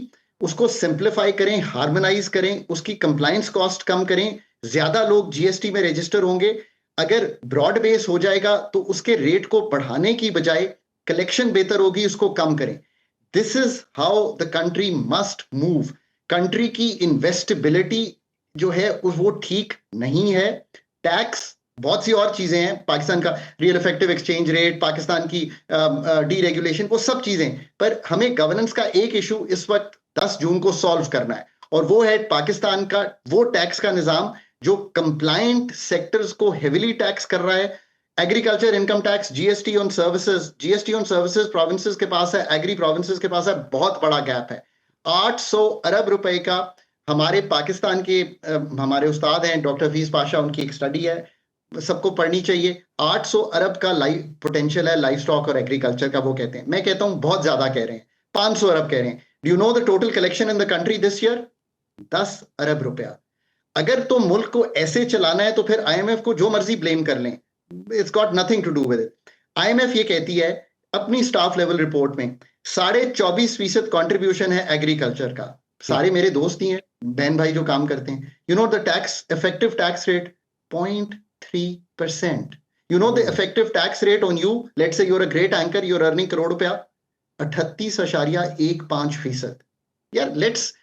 उसको सिंप्लीफाई करें, हार्मोनाइज करें, उसकी कंप्लायंस कॉस्ट कम करें, ज्यादा लोग जीएसटी में रजिस्टर होंगे। अगर ब्रॉड बेस हो जाएगा तो उसके रेट को बढ़ाने की बजाय कलेक्शन बेहतर होगी, उसको कम करें। This is how the country must move. Country की इन्वेस्टेबिलिटी जो है वो ठीक नहीं है। टैक्स, बहुत सी और चीजें हैं, पाकिस्तान का real effective exchange rate, Pakistan की डीरेगुलेशन, वो सब चीजें, पर हमें गवर्नेंस का एक इशू इस वक्त 10 जून को सॉल्व करना है, और वो है पाकिस्तान का वो टैक्स का निजाम जो कंप्लायंट सेक्टर्स को हेविली टैक्स कर रहा है। Agriculture income tax, GST on services provinces के पास है, एग्री प्रोविंसेस के पास है, बहुत बड़ा गैप है। 800 अरब रुपए का हमारे पाकिस्तान के हमारे उस्ताद हैं डॉक्टर हफीज पाशा, उनकी एक स्टडी है, सबको पढ़नी चाहिए। 800 अरब का लाइव पोटेंशियल है लाइव स्टॉक और एग्रीकल्चर का। वो कहते हैं, मैं कहता हूं बहुत ज्यादा कह रहे हैं, 500 अरब कह रहे हैं। Do you know the total collection in the country this year? 10 अरब रुपया। अगर तो मुल्क को ऐसे चलाना है तो फिर आईएमएफ को जो मर्जी ब्लेम कर लें, it's got nothing to do with it. IMF ये कहती है अपनी स्टाफ लेवल रिपोर्ट में 24.5% कंट्रीब्यूशन है एग्रीकल्चर का। सारे मेरे दोस्त ही हैं, बहन भाई जो काम करते हैं। You know the tax effective tax rate 0.3%। You know the effective tax rate on you, let's say you're a great anchor, you're earning crore रुपया, 38.15%। यार let's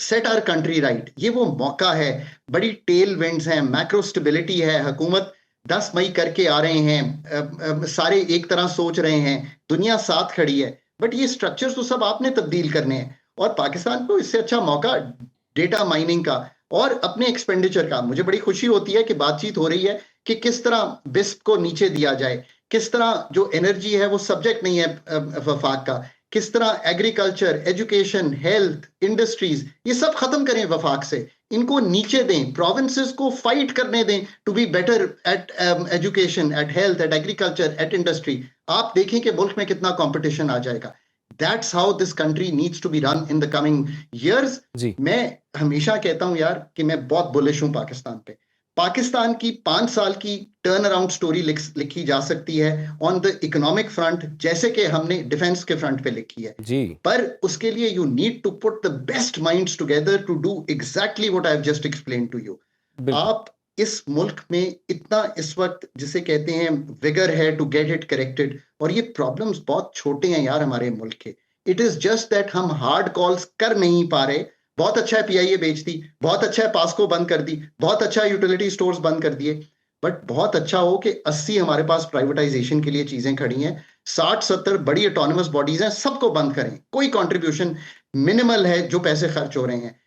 set our country right. ये वो मौका है, बड़ी टेल विंड्स हैं, मैक्रो स्टेबिलिटी है, हुकूमत 10 मई करके आ रहे हैं, सारे एक तरह सोच रहे हैं, दुनिया साथ खड़ी है, बट ये स्ट्रक्चर्स तो सब आपने तब्दील करने हैं। और पाकिस्तान को इससे अच्छा मौका डेटा माइनिंग का और अपने एक्सपेंडिचर का। मुझे बड़ी खुशी होती है कि बातचीत हो रही है कि किस तरह बिस्प को नीचे दिया जाए, किस तरह जो एनर्जी है वो सब्जेक्ट नहीं है वफाक का, किस तरह एग्रीकल्चर, एजुकेशन, हेल्थ, इंडस्ट्रीज ये सब खत्म करें वफाक से, इनको नीचे दें, प्रोविंसेस को फाइट करने दें to be better at education, at health, at agriculture, at industry. आप देखें कि मुल्क में कितना कंपटीशन आ जाएगा। That's how this country needs to be run in the coming years. मैं हमेशा कहता हूं यार कि मैं बहुत बुलिश हूं पाकिस्तान पे। पाकिस्तान की 5 साल की टर्न अराउंड स्टोरी लिखी जा सकती है ऑन द इकोनॉमिक फ्रंट, जैसे कि हमने डिफेंस के फ्रंट पे लिखी है जी। पर उसके लिए you need to put the best minds together to do exactly what I have just explain to you. आप इस मुल्क में इतना इस वक्त जिसे कहते हैं विगर है टू गेट इट करेक्टेड, और ये प्रॉब्लम्स बहुत छोटे हैं यार हमारे मुल्क के। इट इज जस्ट दैट हम हार्ड कॉल्स कर नहीं पा रहे। बहुत अच्छा है पीआईए बेच दी, बहुत अच्छा है पास्को बंद कर दी, बहुत अच्छा है यूटिलिटी स्टोर्स बंद कर दिए, बट बहुत अच्छा हो कि 80 हमारे पास प्राइवेटाइजेशन के लिए चीजें खड़ी हैं, 60-70 बड़ी ऑटोनमस बॉडीज हैं, सबको बंद करें। कोई कंट्रीब्यूशन मिनिमल है जो पैसे खर्च हो रहे हैं।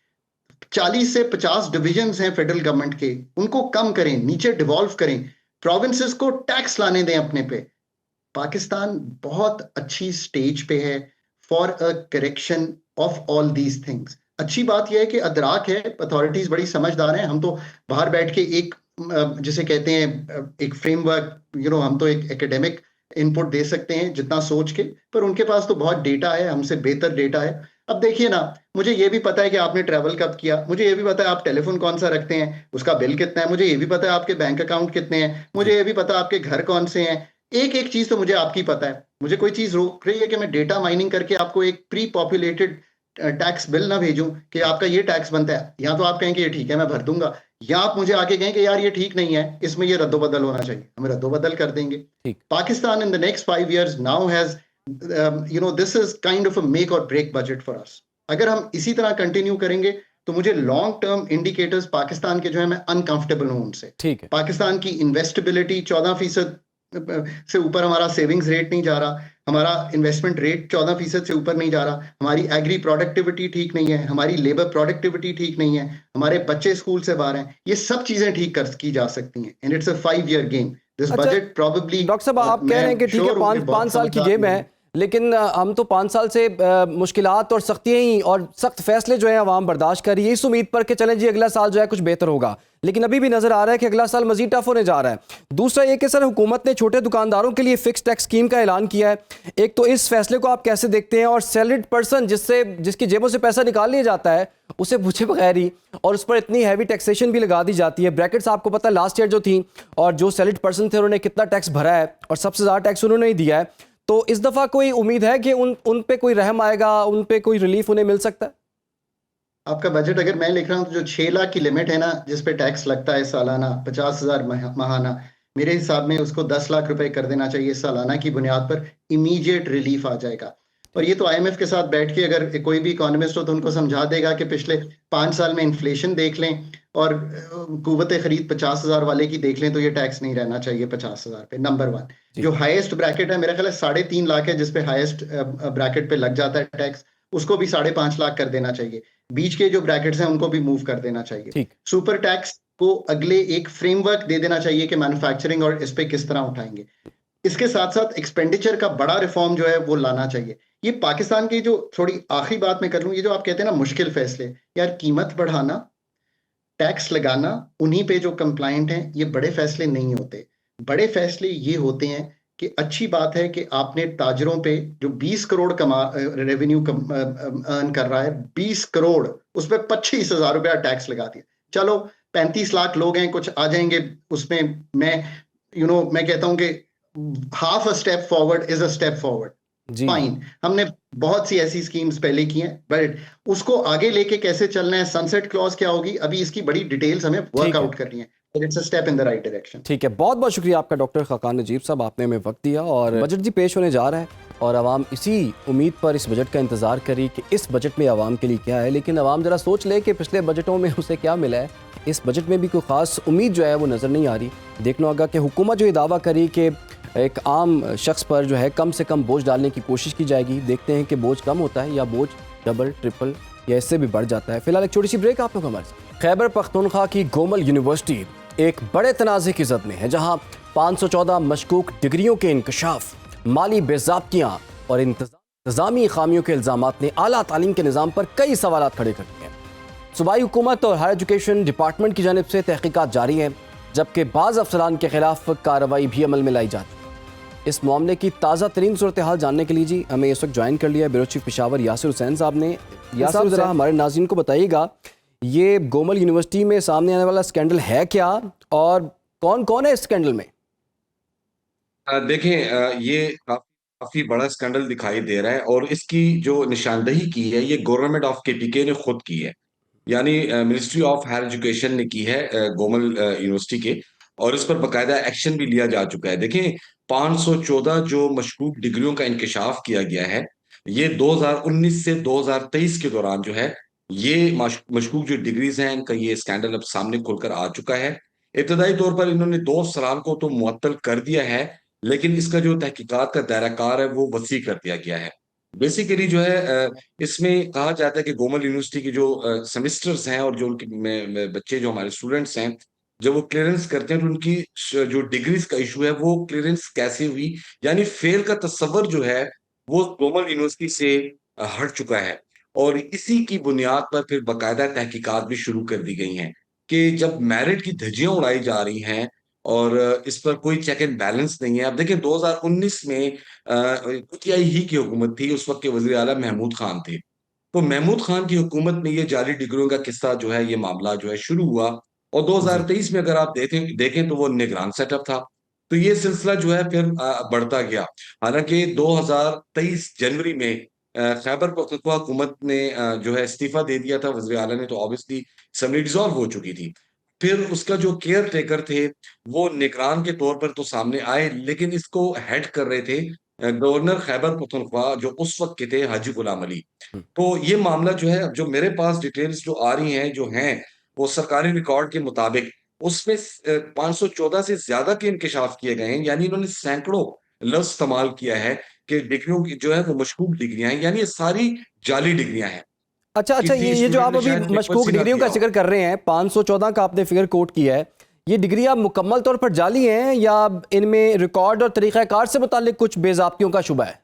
40 से 50 डिविजन्स हैं फेडरल गवर्नमेंट के, उनको कम करें, नीचे डिवॉल्व करें, प्रोविंसेस को टैक्स लाने दें अपने पे। पाकिस्तान बहुत अच्छी स्टेज पे है for a correction of all these things. अच्छी बात यह है कि अदराक है, अथॉरिटीज बड़ी समझदार हैं। हम तो बाहर बैठ के एक जिसे कहते हैं एक फ्रेमवर्क, हम तो एक एकेडमिक इनपुट दे सकते हैं जितना सोच के, पर उनके पास तो बहुत डेटा है, हमसे बेहतर डेटा है। अब देखिए ना, मुझे ये भी पता है कि आपने ट्रैवल कब किया, मुझे ये भी पता है आप टेलीफोन कौन सा रखते हैं, उसका बिल कितना है, मुझे ये भी पता है आपके बैंक अकाउंट कितने हैं, मुझे ये भी पता है आपके घर कौन से हैं। एक एक चीज तो मुझे आपकी पता है। मुझे कोई चीज रोक रही है कि मैं डेटा माइनिंग करके आपको एक प्री पॉपुलेटेड टैक्स बिल ना भेजूं कि आपका ये टैक्स बनता है, या तो आप कहें कि ये ठीक है मैं भर दूंगा, या आप मुझे आके कहें कि यार ये ठीक नहीं है, इसमें ये रद्दोबदल होना चाहिए, हम रद्दोबदल कर देंगे। Pakistan in the next 5 years now has this is kind of a make और ब्रेक बजट फॉर अस। अगर हम इसी तरह कंटिन्यू करेंगे तो मुझे लॉन्ग टर्म इंडिकेटर्स पाकिस्तान के जो है मैं अनकंफर्टेबल हूं उनसे। ठीक है। पाकिस्तान की इन्वेस्टेबिलिटी 14% से ऊपर, हमारा सेविंग्स रेट नहीं जा रहा, हमारा इन्वेस्टमेंट रेट 14% से ऊपर नहीं जा रहा, हमारी एग्री प्रोडक्टिविटी ठीक नहीं है, हमारी लेबर प्रोडक्टिविटी ठीक नहीं है, हमारे बच्चे स्कूल से बाहर हैं। ये सब चीजें ठीक की जा सकती हैं, and it's a 5-year game. This budget probably, doctor साहब आप कह रहे हैं कि ठीक है 5 साल की गेम है, लेकिन हम तो 5 साल से मुश्किलात और सख्तियाँ ही और सख्त फैसले जो हैं आवाम बर्दाश्त कर रही है, इस उम्मीद पर कि चलें जी अगला साल जो है कुछ बेहतर होगा, लेकिन अभी भी नजर आ रहा है कि अगला साल मजीद टफ होने जा रहा है। दूसरा ये कि सर हुकूमत ने छोटे दुकानदारों के लिए फिक्स टैक्स स्कीम का ऐलान किया है। एक तो इस फैसले को आप कैसे देखते हैं, और सैलरीड पर्सन जिसकी जेबों से पैसा निकाल लिया जाता है उसे पूछे बगैर ही, और उस पर इतनी हैवी टैक्सेशन भी लगा दी जाती है। ब्रैकेट्स आपको पता है लास्ट ईयर जो थी, और जो सैलरीड पर्सन थे उन्होंने कितना टैक्स भरा है, और सबसे ज़्यादा टैक्स उन्होंने ही दिया है। तो इस दफ़ा कोई उम्मीद है कि उन पे कोई रहम आएगा, उन पे कोई रिलीफ उन्हें मिल सकता है? आपका बजट अगर मैं लिख रहा हूँ तो जो 6 लाख की लिमिट है ना जिस पे टैक्स लगता है सालाना, 50,000 महाना, मेरे हिसाब में उसको 10 लाख रुपए कर देना चाहिए सालाना की बुनियाद पर। इमीडिएट रिलीफ आ जाएगा। और ये तो आईएमएफ के साथ बैठ के अगर कोई भी इकोनॉमिस्ट हो तो उनको समझा देगा कि पिछले 5 साल में इन्फ्लेशन देख लें और कुव्वत खरीद 50,000 वाले की देख लें तो ये टैक्स नहीं रहना चाहिए 50,000 पे। नंबर 1, जो हाईएस्ट ब्रैकेट है मेरा ख्याल है 3.5 लाख है, जिसपे हाईएस्ट ब्रैकेट पे लग जाता है टैक्स, उसको भी 5.5 लाख कर देना चाहिए। बीच के जो ब्रैकेट्स हैं उनको भी मूव कर देना चाहिए। सुपर टैक्स को अगले एक फ्रेमवर्क दे देना चाहिए कि मैन्युफैक्चरिंग और इस पे किस तरह उठाएंगे। इसके साथ साथ एक्सपेंडिचर का बड़ा रिफॉर्म जो है वो लाना चाहिए। ये पाकिस्तान की जो थोड़ी आखिरी बात मैं कर लूं, ये जो आप कहते हैं ना मुश्किल फैसले, यार कीमत बढ़ाना, टैक्स लगाना, उन्हीं पे जो कंप्लायंट हैं, ये बड़े फैसले नहीं होते। बड़े फैसले ये होते हैं कि अच्छी बात है कि आपने ताजरों पे जो 20 करोड़ रेवेन्यू अर्न कर रहा है, 20 करोड़, उस पर 25,000 रुपया टैक्स लगा दिया। चलो 35 लाख लोग हैं, कुछ आ जाएंगे उसमें, मैं कहता हूं कि half a step forward is a step forward. जी फाइन, हमने बहुत सी ऐसी स्कीम्स पहले की हैं, बट उसको आगे लेके कैसे चलना है, सनसेट क्लॉज क्या होगी, अभी इसकी बड़ी डिटेल्स हमें ठीक है, वर्कआउट करनी है। It's a step in the right direction. ठीक है। बहुत बहुत शुक्रिया आपका डॉक्टर खाकान नजीब साहब, आपने हमें वक्त दिया। और बजट जी पेश होने जा रहा है और आवाम इसी उम्मीद पर इस बजट का इंतज़ार करी कि इस बजट में आवाम के लिए क्या है। लेकिन आवाम ज़रा सोच ले कि पिछले बजटों में उसे क्या मिला है। इस बजट में भी कोई ख़ास उम्मीद जो है वो नज़र नहीं आ रही। देखना होगा कि हुकूमत जो ये दावा करी कि एक आम शख्स पर जो है कम से कम बोझ डालने की कोशिश की जाएगी, देखते हैं कि बोझ कम होता है या बोझ डबल ट्रिपल या इससे भी बढ़ जाता है। फिलहाल एक छोटी सी ब्रेक, आप लोग हमारे साथ। खैबर पख्तूनख्वा की गोमल यूनिवर्सिटी एक बड़े तनाज़े की ज़द में है, जहाँ 514 मशकूक डिग्रियों के इंकशाफ, माली बेज़ाब्तियाँ और इंतज़ामी खामियों के इल्ज़ामात ने आला तालीम के निज़ाम पर कई सवालात खड़े कर दिए हैं। सूबाई हुकूमत और हायर एजुकेशन डिपार्टमेंट की जानिब से तहकीकात जारी हैं, जबकि बाज़ अफसरान के खिलाफ कार्रवाई भी अमल में लाई जाती है। इस मामले की ताज़ा तरीन सूरत हाल जानने के लिए जी हमें इस वक्त ज्वाइन कर लिया ब्यूरो चीफ पेशावर यासिर हुसैन साहब ने। यासिर, ज़रा हमारे नाज़रीन को बताइएगा, ये गोमल यूनिवर्सिटी में सामने आने वाला स्कैंडल है क्या और कौन कौन है इस स्कैंडल में? देखें, ये काफी बड़ा स्कैंडल दिखाई दे रहा है और इसकी जो निशानदही की है ये गवर्नमेंट ऑफ केपीके ने खुद की है, यानी मिनिस्ट्री ऑफ हायर एजुकेशन ने की है गोमल यूनिवर्सिटी के, और इस पर बकायदा एक्शन भी लिया जा चुका है। देखें, 514 जो मशकूक डिग्रियों का इंकशाफ किया गया है, ये 2019 से 2023 के दौरान जो है ये मशकूक जो डिग्रीज हैं इनका ये स्कैंडल अब सामने खुलकर आ चुका है। इब्तदाई तौर पर इन्होंने 2 अफसरान को तो मुअत्तल कर दिया है, लेकिन इसका जो तहकीकात का दायरा कार है वो वसी कर दिया गया है। बेसिकली जो है इसमें कहा जाता है कि गोमल यूनिवर्सिटी की जो सेमेस्टर्स हैं और जो उनके बच्चे जो हमारे स्टूडेंट्स हैं, जब वो क्लियरेंस करते हैं तो उनकी जो डिग्रीज का इशू है वो क्लियरेंस कैसे हुई, यानी फेल का तस्वर जो है वो गोमल यूनिवर्सिटी से हट चुका है। और इसी की बुनियाद पर फिर बाकायदा तहकीकात भी शुरू कर दी गई हैं कि जब मेरिट की धज्जियां उड़ाई जा रही हैं और इस पर कोई चेक एंड बैलेंस नहीं है। अब देखिए 2019 में पीटीआई ही की हुकूमत थी, उस वक्त के वजीर आला महमूद खान थे। तो महमूद खान की हुकूमत में ये जाली डिग्रियों का किस्सा जो है ये मामला जो है शुरू हुआ, और जी 2023 में अगर आप देखें तो वो निगरान सेटअप था। तो ये सिलसिला जो है फिर बढ़ता गया। हालांकि 2023 जनवरी में खैबर पख्तूनख्वा हुकूमत ने जो है इस्तीफा दे दिया था वज़ीर आला ने, तो ऑब्वियसली असेंबली डिसॉल्व हो चुकी थी। फिर उसका जो केयर टेकर थे वो निगरान के तौर पर तो सामने आए, लेकिन इसको हेड कर रहे थे गवर्नर खैबर पख्तूनख्वा जो उस वक्त के थे हाजी गुलाम अली। तो ये मामला जो है, जो मेरे पास डिटेल्स जो आ रही हैं जो हैं वो सरकारी रिकॉर्ड के मुताबिक उसमें 514 से ज्यादा के इंकशाफ किए गए हैं, यानी इन्होंने सैकड़ों लफ्ज इस्तेमाल किया है कि डिग्रियों की जो है वो मशकूक डिग्रियां हैं, यानी ये सारी जाली डिग्रियां हैं। अच्छा, किसी ये जो स्टूडेंट आप ने अभी शायद पेपर मशकूक से ना डिग्रियों का किया हो। जिक्र कर रहे हैं, 514 का आपने फिगर कोट किया है, ये डिग्रियां मुकम्मल तौर पर जाली हैं या इनमें रिकॉर्ड और तरीक़ाकार से मुतालिक कुछ बेज़ाब्तियों का शुबा है?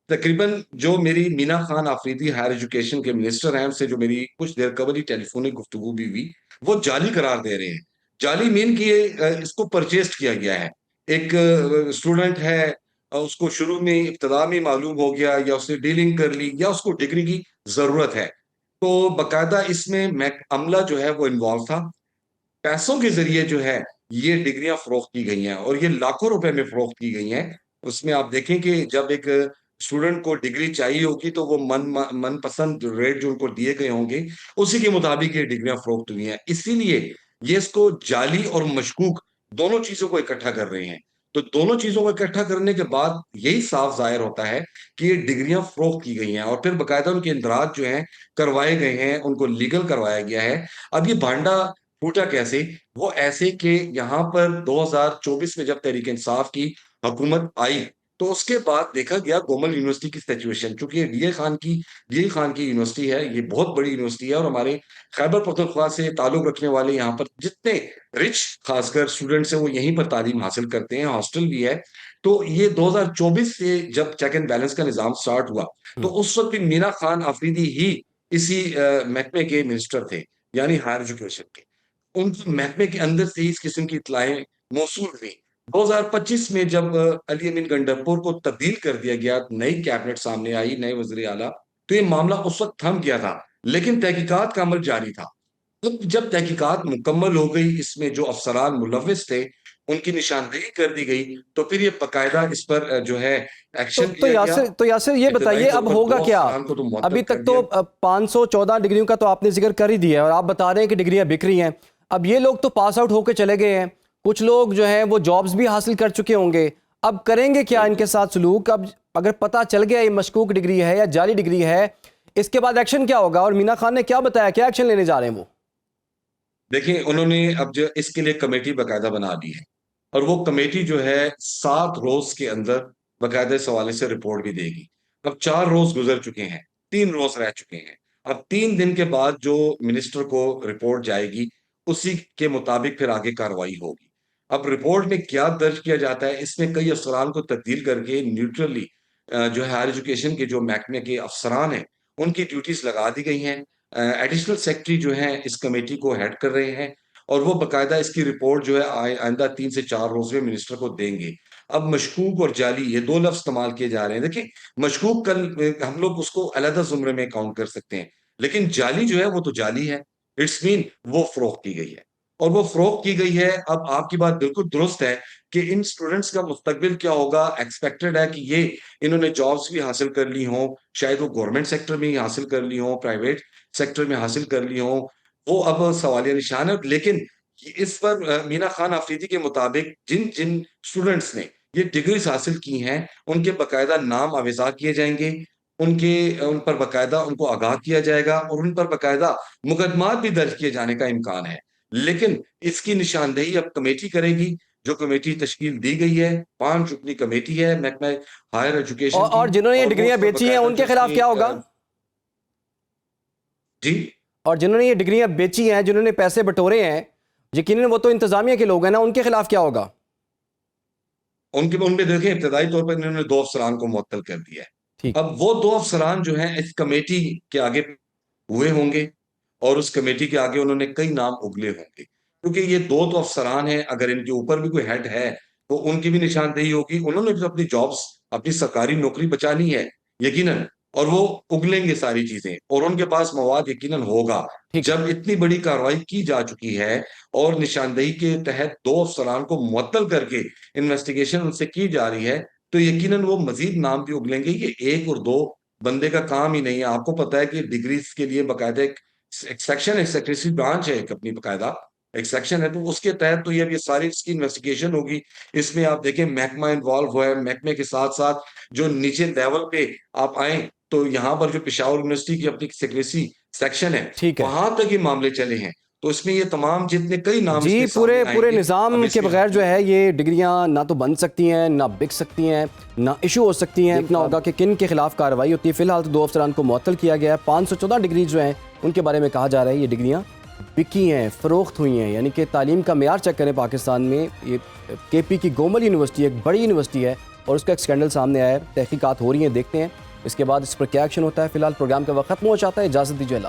तकरीबन जो मेरी मीना खान आफरीदी हायर एजुकेशन के मिनिस्टर हैं, उनसे जो मेरी कुछ देर कबल ही टेलीफोनिक गुफ्तगू भी हुई, वो जाली करार दे रहे हैं। जाली मीन की इसको परचेस्ट किया गया है। एक स्टूडेंट है, उसको शुरू में इब्तदा में मालूम हो गया या उसने डीलिंग कर ली या उसको डिग्री की जरूरत है, तो बकायदा इसमें अमला जो है वो इन्वॉल्व था। पैसों के जरिए जो है ये डिग्रियां फरोख्त की गई हैं और ये लाखों रुपए में फरोख्त की गई हैं। उसमें आप देखें कि जब एक स्टूडेंट को डिग्री चाहिए होगी तो वो मनपसंद रेट जो उनको दिए गए होंगे उसी के मुताबिक ये डिग्रियां फरोख्त हुई हैं। इसीलिए ये इसको जाली और मशकूक दोनों चीजों को इकट्ठा कर रहे हैं। तो दोनों चीजों को इकट्ठा करने के बाद यही साफ जाहिर होता है कि ये डिग्रियां फरोख्त की गई हैं और फिर बाकायदा उनके इंदराज जो हैं करवाए गए हैं, उनको लीगल करवाया गया है। अब ये भांडा फूटा कैसे? वो ऐसे कि यहाँ पर 2024 में जब तहरीक इंसाफ की हुकूमत आई तो उसके बाद देखा गया गोमल यूनिवर्सिटी की सिचुएशन, चूंकि ये डीए खान की यूनिवर्सिटी है, ये बहुत बड़ी यूनिवर्सिटी है और हमारे खैबर पख्तूनख्वा से ताल्लुक रखने वाले यहाँ पर जितने रिच खासकर स्टूडेंट्स हैं वो यहीं पर तालीम हासिल करते हैं, हॉस्टल भी है। तो ये 2024 से जब चेक एंड बैलेंस का निजाम स्टार्ट हुआ तो उस वक्त भी मीना खान आफरीदी ही इसी महकमे के मिनिस्टर थे, यानी हायर एजुकेशन के। उनके महकमे के अंदर से ही इस किस्म की इत्तलाएं मौसूल हुई। 2025 में जब अली अमीन गंडरपुर को तब्दील कर दिया गया, नई कैबिनेट सामने आई, नए वजीर आला, तो ये मामला उस वक्त थम गया था, लेकिन तहकीकात का अमल जारी था। तो जब तहकीकात मुकम्मल हो गई, इसमें जो अफसरान मुलव्विस थे उनकी निशानदेही कर दी गई, तो फिर ये बाकायदा इस पर जो है एक्शन तो लिया गया। यासिर ये इब्तदाई बताइए तौर अब पर होगा 2 क्या? अफसरान को तो मुअत्तल अभी कर तक तो दिया। 514 डिग्रियों का तो आपने जिक्र कर ही दिया है और आप बता रहे हैं कि डिग्रियां बिक रही हैं। अब ये लोग तो पास आउट होकर चले गए हैं, कुछ लोग जो हैं वो जॉब्स भी हासिल कर चुके होंगे, अब करेंगे क्या इनके साथ सलूक? अब अगर पता चल गया ये मशकूक डिग्री है या जाली डिग्री है, इसके बाद एक्शन क्या होगा? और मीना खान ने क्या बताया, क्या एक्शन लेने जा रहे हैं वो? देखिए, उन्होंने अब जो इसके लिए कमेटी बाकायदा बना दी है और वो कमेटी जो है 7 रोज के अंदर बाकायदा इस हवाले से रिपोर्ट भी देगी। अब 4 रोज गुजर चुके हैं, 3 रोज रह चुके हैं। अब 3 दिन के बाद जो मिनिस्टर को रिपोर्ट जाएगी, उसी के मुताबिक फिर आगे कार्रवाई होगी। अब रिपोर्ट में क्या दर्ज किया जाता है, इसमें कई अफसरान को तब्दील करके न्यूट्रली जो है हायर एजुकेशन के जो महकमे के अफसरान हैं, उनकी ड्यूटीज लगा दी गई हैं। एडिशनल सेक्रेटरी जो हैं इस कमेटी को हेड कर रहे हैं और वो बाकायदा इसकी रिपोर्ट जो है आइंदा 3 से 4 रोज में मिनिस्टर को देंगे। अब मशकूक और जाली ये 2 लफ्ज इस्तेमाल किए जा रहे हैं। देखिए, मशकूक कल हम लोग उसको अलग जुमरे में काउंट कर सकते हैं, लेकिन जाली जो है वो तो जाली है। इट्स मीन वो फरोख्त की गई है और वो फरोख्त की गई है। अब आपकी बात बिल्कुल दुरुस्त है कि इन स्टूडेंट्स का मुस्तकबिल क्या होगा। एक्सपेक्टेड है कि ये इन्होंने जॉब्स भी हासिल कर ली हों, शायद वो गवर्नमेंट सेक्टर में ही हासिल कर ली हों, प्राइवेट सेक्टर में हासिल कर ली हों, वो अब सवालिया निशान है। लेकिन इस पर मीना खान आफरीदी के मुताबिक जिन जिन स्टूडेंट्स ने ये डिग्रीज हासिल की हैं, उनके बाकायदा नाम आवेजा किए जाएंगे, उन पर बाकायदा उनको आगाह किया जाएगा और उन पर बाकायदा मुकदमात भी दर्ज किए जाने का इम्कान है। लेकिन इसकी निशानदेही अब कमेटी करेगी। जो कमेटी तश्कील दी गई है, 5 रुकनी कमेटी है महकमा हायर एजुकेशन की, और जिन्होंने ये और वो डिग्रियां उस पर बेची हैं बाकायदा उनके जो खिलाफ उसकी क्या होगा? जी और जिन्होंने ये डिग्रियां बेची हैं, जिन्होंने पैसे बटोरे हैं, यकीनन वो तो इंतजामिया के लोग हैं ना, उनके खिलाफ क्या होगा? उनमें देखें, इब्तदाई तौर पर इन्होंने 2 अफसरान को मुअत्तल कर दिया ठीक। है। अब वो 2 अफसरान जो हैं इस कमेटी के आगे हुए होंगे और उस कमेटी के आगे उन्होंने कई नाम उगले होंगे, क्योंकि ये 2 तो अफसरान हैं। अगर इनके ऊपर भी कोई हेड है तो उनकी भी निशानदेही होगी। उन्होंने भी अपनी जॉब्स, अपनी सरकारी नौकरी बचानी है यकीनन, और वो उगलेंगे सारी चीजें और उनके पास मवाद यकीनन होगा। ठीक है। जब इतनी बड़ी कार्रवाई की जा चुकी है और निशानदेही के तहत 2 अफसरान को मुअत्तल करके इन्वेस्टिगेशन उनसे की जा रही है, तो यकीनन वो मजीद नाम भी उगलेंगे। ये 1 और 2 बंदे का काम ही नहीं है। आपको पता है कि डिग्रीज के लिए बाकायदा एक सेक्शन है, सेक्रेटरी ब्रांच है, एक अपनी बाकायदा एक सेक्शन है, तो उसके तहत तो ये सारी इसकी इन्वेस्टिगेशन होगी। इसमें आप देखें, महकमा इन्वॉल्व हुआ है। महकमे के साथ साथ जो नीचे लेवल पे आप आए, तो यहाँ पर जो पेशावर यूनिवर्सिटी की अपनी सेक्रेटरी सेक्शन है, ठीक है वहां तक ये मामले चले हैं। तो इसमें ये तमाम जितने कई नाम जी, इसमें पूरे सामने पूरे आएंगे। निज़ाम अब के इसमें बगैर जो है ये डिग्रियां ना तो बन सकती हैं, ना बिक सकती हैं, ना इशू हो सकती हैं। देखना होगा कि किन के खिलाफ कार्रवाई होती है। फिलहाल तो 2 अफसरान को मुअत्तल किया गया है। 514 डिग्री जो हैं उनके बारे में कहा जा रहा है ये डिग्रियां बिकी हैं, फ़रोख्त हुई हैं। यानी कि तालीम का मेयार चेक करें पाकिस्तान में, ये KP की गोमल यूनिवर्सिटी एक बड़ी यूनिवर्सिटी है और उसका एक स्कैंडल सामने आया है। तहकीकात हो रही हैं, देखते हैं इसके बाद इस पर क्या एक्शन होता है। फिलहाल प्रोग्राम का वक्त खत्म हो जाता है। इजाज़त दीजिए।